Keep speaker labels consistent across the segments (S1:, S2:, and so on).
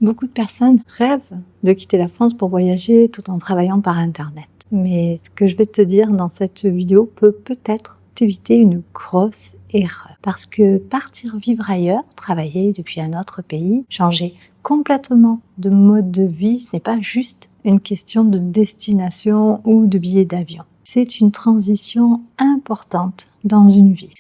S1: Beaucoup de personnes rêvent de quitter la France pour voyager tout en travaillant par Internet. Mais ce que je vais te dire dans cette vidéo peut peut-être t'éviter une grosse erreur. Parce que partir vivre ailleurs, travailler depuis un autre pays, changer complètement de mode de vie, ce n'est pas juste une question de destination ou de billet d'avion. C'est une transition importante dans une vie.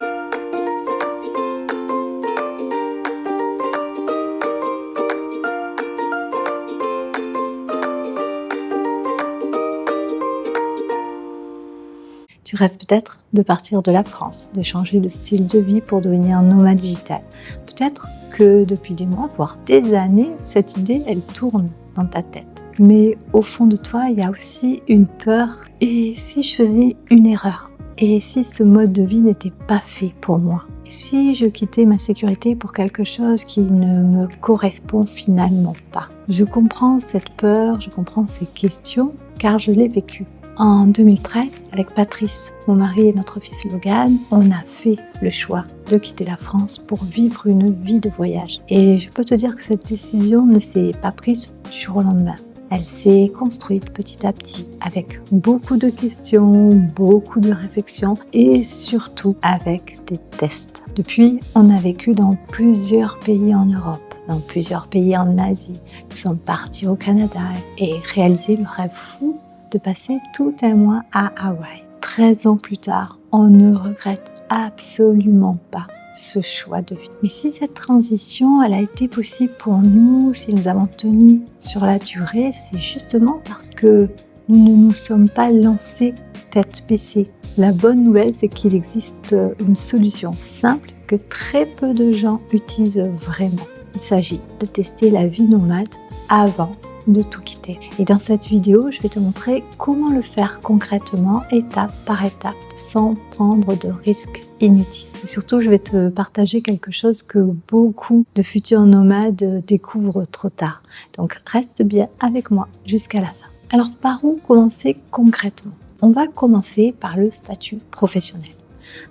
S1: Tu rêves peut-être de partir de la France, de changer de style de vie pour devenir nomade digital. Peut-être que depuis des mois, voire des années, cette idée, elle tourne dans ta tête. Mais au fond de toi, il y a aussi une peur. Et si je faisais une erreur? Et si ce mode de vie n'était pas fait pour moi? Et si je quittais ma sécurité pour quelque chose qui ne me correspond finalement pas? Je comprends cette peur, je comprends ces questions, car je l'ai vécu. En 2013, avec Patrice, mon mari et notre fils Logan, on a fait le choix de quitter la France pour vivre une vie de voyage. Et je peux te dire que cette décision ne s'est pas prise du jour au lendemain. Elle s'est construite petit à petit, avec beaucoup de questions, beaucoup de réflexions et surtout avec des tests. Depuis, on a vécu dans plusieurs pays en Europe, dans plusieurs pays en Asie. Nous sommes partis au Canada et réalisé le rêve fou de passer tout un mois à Hawaï. 13 ans plus tard, on ne regrette absolument pas ce choix de vie. Mais si cette transition, elle a été possible pour nous, si nous avons tenu sur la durée, c'est justement parce que nous ne nous sommes pas lancés tête baissée. La bonne nouvelle, c'est qu'il existe une solution simple que très peu de gens utilisent vraiment. Il s'agit de tester la vie nomade avant de tout quitter. Et dans cette vidéo, je vais te montrer comment le faire concrètement, étape par étape, sans prendre de risques inutiles. Et surtout, je vais te partager quelque chose que beaucoup de futurs nomades découvrent trop tard. Donc, reste bien avec moi jusqu'à la fin. Alors, par où commencer concrètement? On va commencer par le statut professionnel.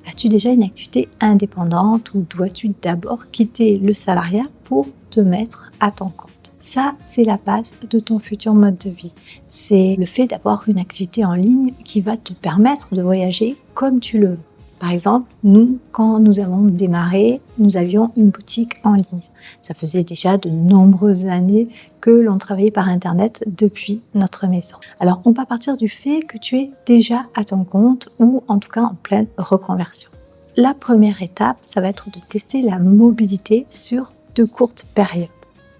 S1: As-tu déjà une activité indépendante ou dois-tu d'abord quitter le salariat pour te mettre à ton compte? Ça, c'est la base de ton futur mode de vie. C'est le fait d'avoir une activité en ligne qui va te permettre de voyager comme tu le veux. Par exemple, nous, quand nous avons démarré, nous avions une boutique en ligne. Ça faisait déjà de nombreuses années que l'on travaillait par Internet depuis notre maison. Alors, on va partir du fait que tu es déjà à ton compte ou en tout cas en pleine reconversion. La première étape, ça va être de tester la mobilité sur de courtes périodes.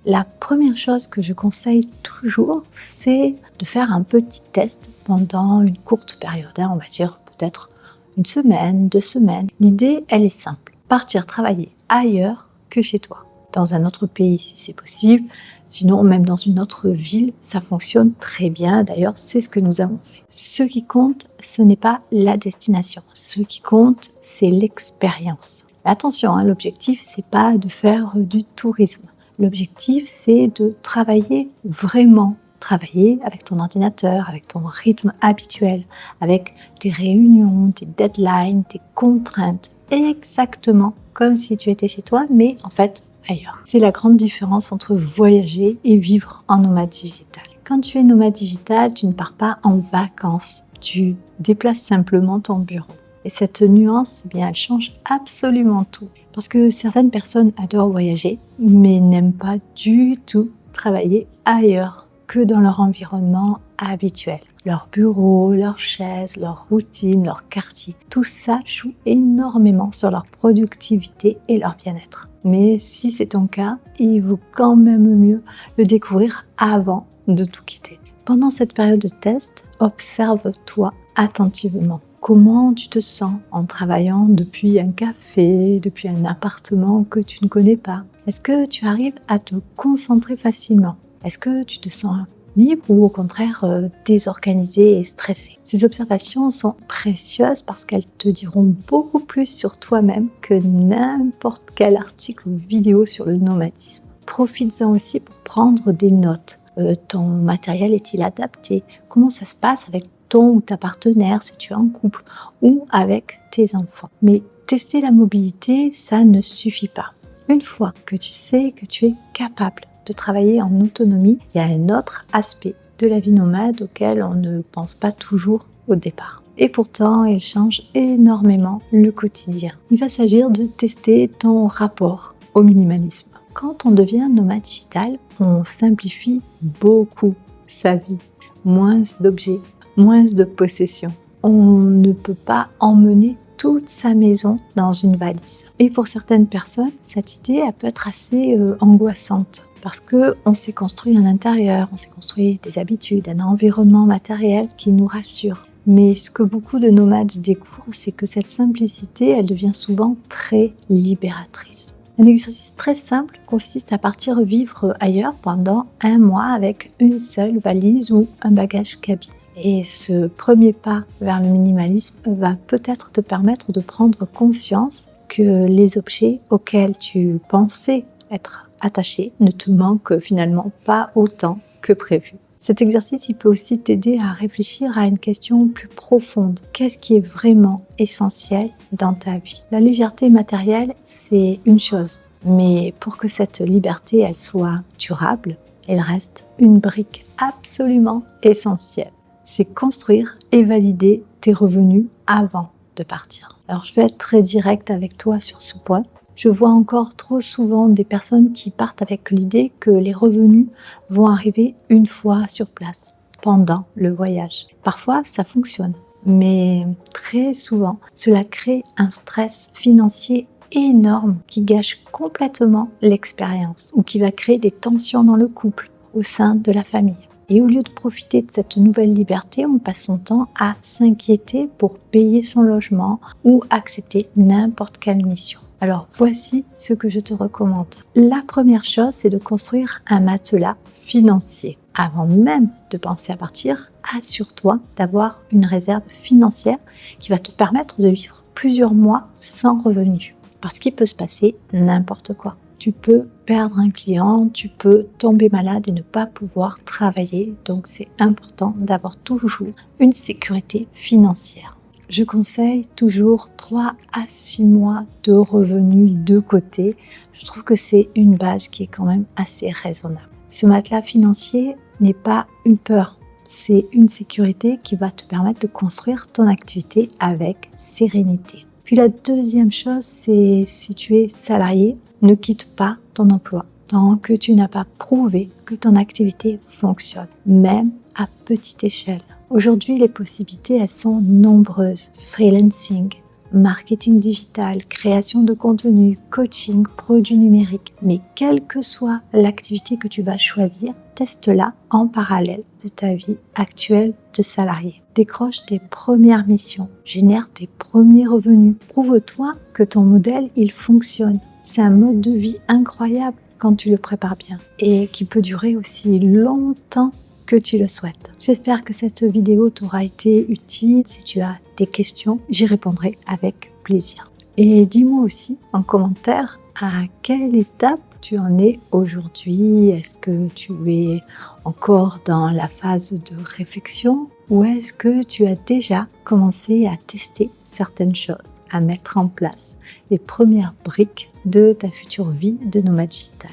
S1: La première chose que je conseille toujours, c'est de faire un petit test pendant une courte période. On va dire peut-être une semaine, 2 semaines. L'idée, elle est simple. Partir travailler ailleurs que chez toi. Dans un autre pays si c'est possible. Sinon, même dans une autre ville, ça fonctionne très bien. D'ailleurs, c'est ce que nous avons fait. Ce qui compte, ce n'est pas la destination. Ce qui compte, c'est l'expérience. Mais attention, l'objectif, c'est pas de faire du tourisme. L'objectif, c'est de travailler vraiment. Travailler avec ton ordinateur, avec ton rythme habituel, avec tes réunions, tes deadlines, tes contraintes, exactement comme si tu étais chez toi, mais en fait ailleurs. C'est la grande différence entre voyager et vivre en nomade digital. Quand tu es nomade digital, tu ne pars pas en vacances, tu déplaces simplement ton bureau. Et cette nuance, elle change absolument tout. Parce que certaines personnes adorent voyager, mais n'aiment pas du tout travailler ailleurs que dans leur environnement habituel. Leur bureau, leurs chaises, leur routine, leur quartier. Tout ça joue énormément sur leur productivité et leur bien-être. Mais si c'est ton cas, il vaut quand même mieux le découvrir avant de tout quitter. Pendant cette période de test, observe-toi attentivement. Comment tu te sens en travaillant depuis un café, depuis un appartement que tu ne connais pas? Est-ce que tu arrives à te concentrer facilement? Est-ce que tu te sens libre ou au contraire désorganisé et stressé? Ces observations sont précieuses parce qu'elles te diront beaucoup plus sur toi-même que n'importe quel article ou vidéo sur le nomadisme. Profites-en aussi pour prendre des notes. Ton matériel est-il adapté? Comment ça se passe avec ton ou ta partenaire si tu es en couple ou avec tes enfants? Mais tester la mobilité, ça ne suffit pas. Une fois que tu sais que tu es capable de travailler en autonomie, il y a un autre aspect de la vie nomade auquel on ne pense pas toujours au départ. Et pourtant, il change énormément le quotidien. Il va s'agir de tester ton rapport au minimalisme. Quand on devient nomade digital, on simplifie beaucoup sa vie. Moins d'objets, moins de possessions. On ne peut pas emmener toute sa maison dans une valise. Et pour certaines personnes, cette idée elle peut être assez angoissante parce qu'on s'est construit un intérieur, on s'est construit des habitudes, un environnement matériel qui nous rassure. Mais ce que beaucoup de nomades découvrent, c'est que cette simplicité, elle devient souvent très libératrice. Un exercice très simple consiste à partir vivre ailleurs pendant 1 mois avec une seule valise ou un bagage cabine. Et ce premier pas vers le minimalisme va peut-être te permettre de prendre conscience que les objets auxquels tu pensais être attaché ne te manquent finalement pas autant que prévu. Cet exercice, il peut aussi t'aider à réfléchir à une question plus profonde. Qu'est-ce qui est vraiment essentiel dans ta vie? La légèreté matérielle, c'est une chose, mais pour que cette liberté, elle soit durable, il reste une brique absolument essentielle. C'est construire et valider tes revenus avant de partir. Alors, je vais être très directe avec toi sur ce point. Je vois encore trop souvent des personnes qui partent avec l'idée que les revenus vont arriver une fois sur place, pendant le voyage. Parfois, ça fonctionne, mais très souvent, cela crée un stress financier énorme qui gâche complètement l'expérience ou qui va créer des tensions dans le couple, au sein de la famille. Et au lieu de profiter de cette nouvelle liberté, on passe son temps à s'inquiéter pour payer son logement ou accepter n'importe quelle mission. Alors voici ce que je te recommande. La première chose, c'est de construire un matelas financier. Avant même de penser à partir, assure-toi d'avoir une réserve financière qui va te permettre de vivre plusieurs mois sans revenus. Parce qu'il peut se passer n'importe quoi. Tu peux perdre un client, tu peux tomber malade et ne pas pouvoir travailler. Donc c'est important d'avoir toujours une sécurité financière. Je conseille toujours 3 à 6 mois de revenus de côté. Je trouve que c'est une base qui est quand même assez raisonnable. Ce matelas financier n'est pas une peur, c'est une sécurité qui va te permettre de construire ton activité avec sérénité. Puis la deuxième chose, c'est si tu es salarié, ne quitte pas ton emploi tant que tu n'as pas prouvé que ton activité fonctionne, même à petite échelle. Aujourd'hui, les possibilités, elles sont nombreuses. Freelancing, marketing digital, création de contenu, coaching, produits numériques. Mais quelle que soit l'activité que tu vas choisir, teste-la en parallèle de ta vie actuelle de salarié. Décroche tes premières missions, génère tes premiers revenus. Prouve-toi que ton modèle, il fonctionne. C'est un mode de vie incroyable quand tu le prépares bien et qui peut durer aussi longtemps que tu le souhaites. J'espère que cette vidéo t'aura été utile. Si tu as des questions, j'y répondrai avec plaisir. Et dis-moi aussi en commentaire à quelle étape tu en es aujourd'hui. Est-ce que tu es encore dans la phase de réflexion ou est-ce que tu as déjà commencé à tester certaines choses, à mettre en place les premières briques de ta future vie de nomade digital?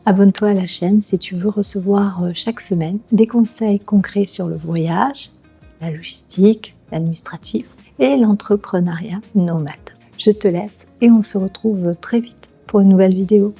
S1: Abonne-toi à la chaîne si tu veux recevoir chaque semaine des conseils concrets sur le voyage, la logistique, l'administratif et l'entrepreneuriat nomade. Je te laisse et on se retrouve très vite pour une nouvelle vidéo.